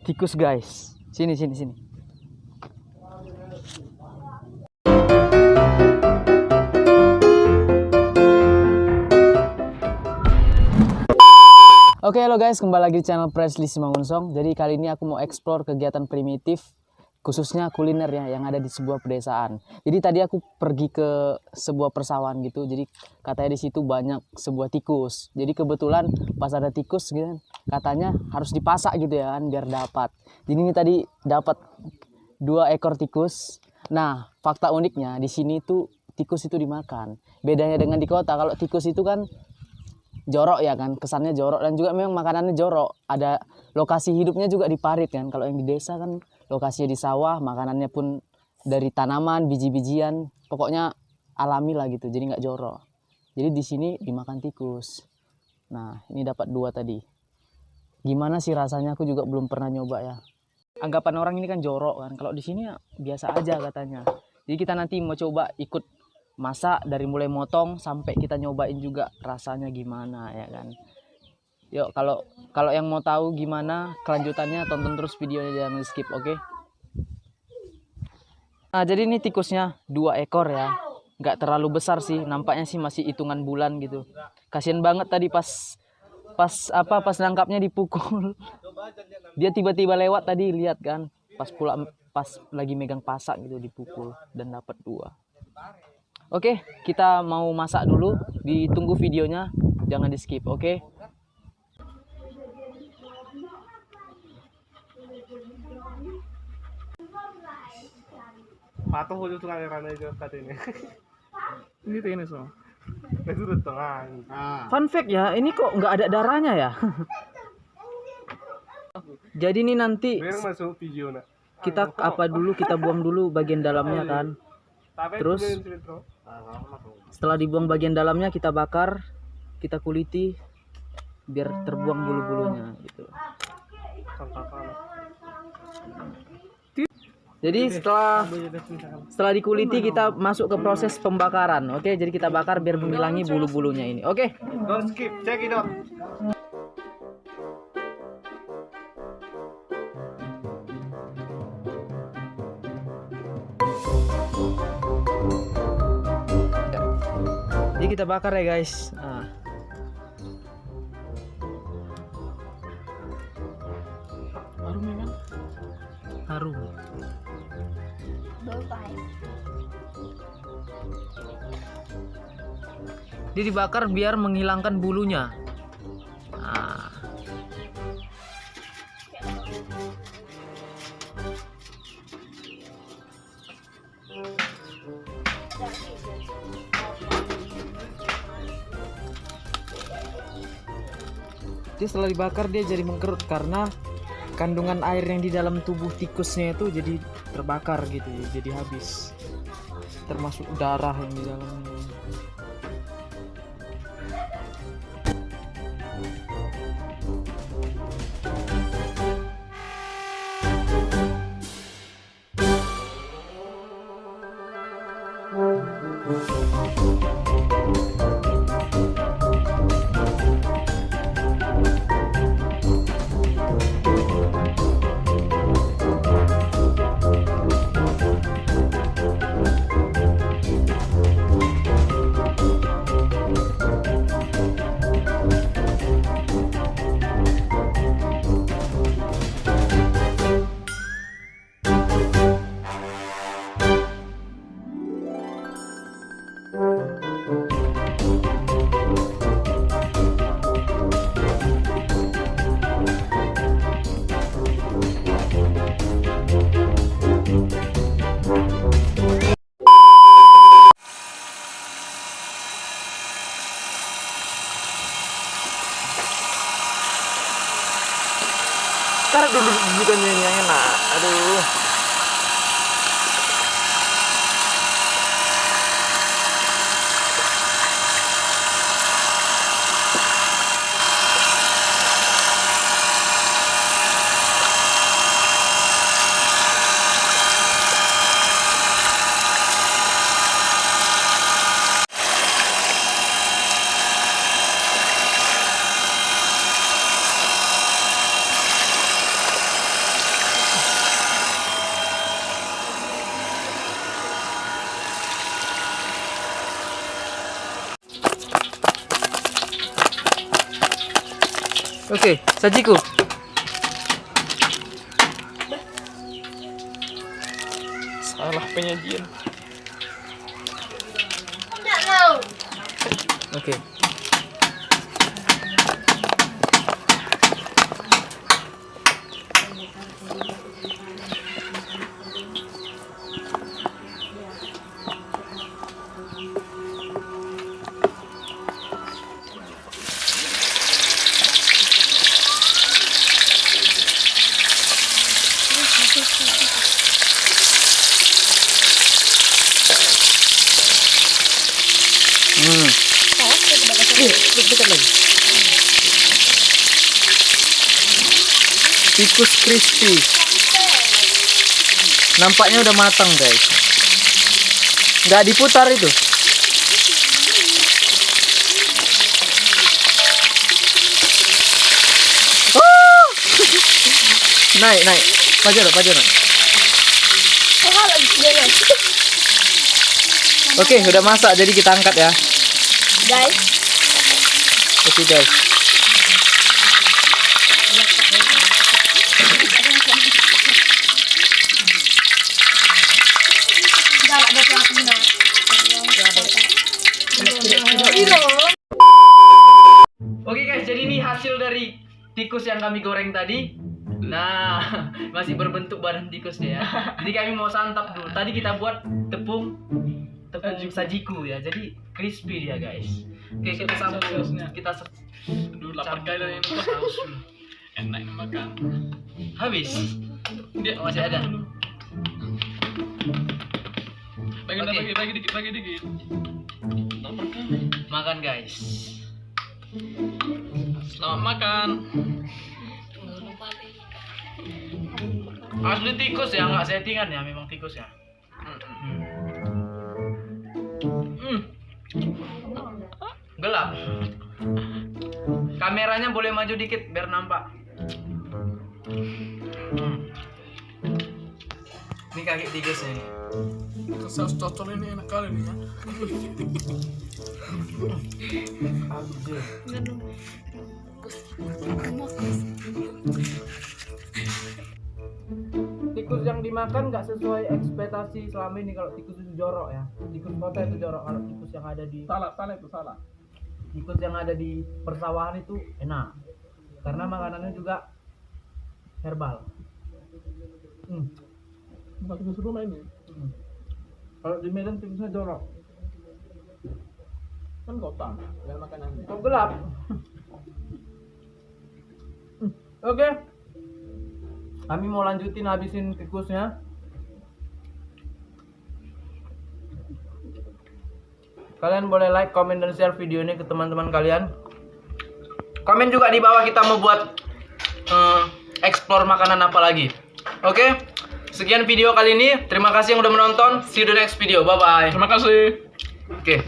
tikus guys. Sini. Oke, halo guys, kembali lagi di channel Presley Simangunsong. Jadi kali ini aku mau explore kegiatan primitif, khususnya kuliner ya, yang ada di sebuah pedesaan. Jadi tadi aku pergi ke sebuah persawahan gitu. Jadi katanya di situ banyak sebuah tikus. Jadi kebetulan pas ada tikus gitu, katanya harus dipasak gitu ya kan, biar dapat. Jadi ini tadi dapat 2 ekor tikus. Nah, fakta uniknya di sini tuh tikus itu dimakan. Bedanya dengan di kota, kalau tikus itu kan jorok ya kan, kesannya jorok, dan juga memang makanannya jorok. Ada lokasi hidupnya juga di parit kan. Kalau yang di desa kan lokasinya di sawah, makanannya pun dari tanaman, biji-bijian, pokoknya alami lah gitu, jadi nggak jorok. Jadi di sini dimakan tikus. Nah, ini dapat 2 tadi. Gimana sih rasanya, aku juga belum pernah nyoba ya. Anggapan orang ini kan jorok kan, kalau di sini ya biasa aja katanya. Jadi kita nanti mau coba ikut masak dari mulai motong sampai kita nyobain juga rasanya gimana ya kan. Yuk, kalau yang mau tahu gimana kelanjutannya, tonton terus videonya, jangan skip, oke? Nah, jadi ini tikusnya 2 ekor ya, nggak terlalu besar sih, nampaknya sih masih hitungan bulan gitu. Kasian banget tadi pas nangkapnya dipukul. Dia tiba-tiba lewat tadi, lihat kan, pas lagi megang pasak gitu dipukul dan dapat 2. Oke, kita mau masak dulu. Ditunggu videonya, jangan di skip, oke? Patung ko dito kaya itu katanya. Ini so. Nagsurod to nga. Fun fact ya, ini kok nggak ada darahnya ya? Jadi ini nanti Meron masuk video na. kita kita buang dulu bagian dalamnya kan. Terus setelah dibuang bagian dalamnya, kita bakar, kita kuliti biar terbuang bulu-bulunya gitu. Jadi setelah dikuliti, kita masuk ke proses pembakaran. Oke, jadi kita bakar biar menghilangi bulu-bulunya ini. Oke. Don't skip, check it out. Jadi kita bakar ya guys. Nah. Harum ya kan? Harum. Dia dibakar biar menghilangkan bulunya. Nah. Jadi setelah dibakar dia jadi mengkerut karena kandungan air yang di dalam tubuh tikusnya itu jadi terbakar gitu, jadi habis, termasuk darah yang di dalamnya. Taruh dulu bukannya ini yang enak. Aduh. Oke, sajiku. Salah penyajian. Oke. Dekat lagi. Tikus crispy. Nampaknya udah matang, guys. Nggak diputar itu. Oh! Naik. Pajero. Oke, udah masak, jadi kita angkat ya. Guys, Oke, guys. galak ada pelakunya. Oke guys, jadi ini hasil dari tikus yang kami goreng tadi. Nah, masih berbentuk badan tikusnya ya. Jadi kami mau santap dulu. Tadi kita buat tepung sajiku ya. Jadi crispy dia, guys. Oke, kita sambung. Kita Aduh, lapar kali yang haus. Enak makan. habis. Dia Masih ada. Bagi dikit. Lapar kali. Makan, guys. Selamat makan. Asli tikus ya, nggak settingan ya, memang tikus ya. Gelap. Kameranya boleh maju dikit biar nampak. Ini kaki tikusnya ini. Saus cocol ini enak kali nih ya. Tikus yang dimakan nggak sesuai ekspektasi selama ini. Kalau tikus itu jorok ya, tikus kota itu jorok. Kalau tikus yang ada di Salah. tikus yang ada di persawahan itu enak karena makanannya juga herbal. Tikus rumah ini. Kalau di Medan tikusnya jorok. Kan kota, dan makanannya. Kok gelap? Oke. Kami mau lanjutin habisin tikusnya. Kalian boleh like, comment, dan share video ini ke teman-teman kalian. Komen juga di bawah kita mau buat explore makanan apa lagi. Oke. Sekian video kali ini. Terima kasih yang udah menonton. See you the next video. Bye bye. Terima kasih. Oke.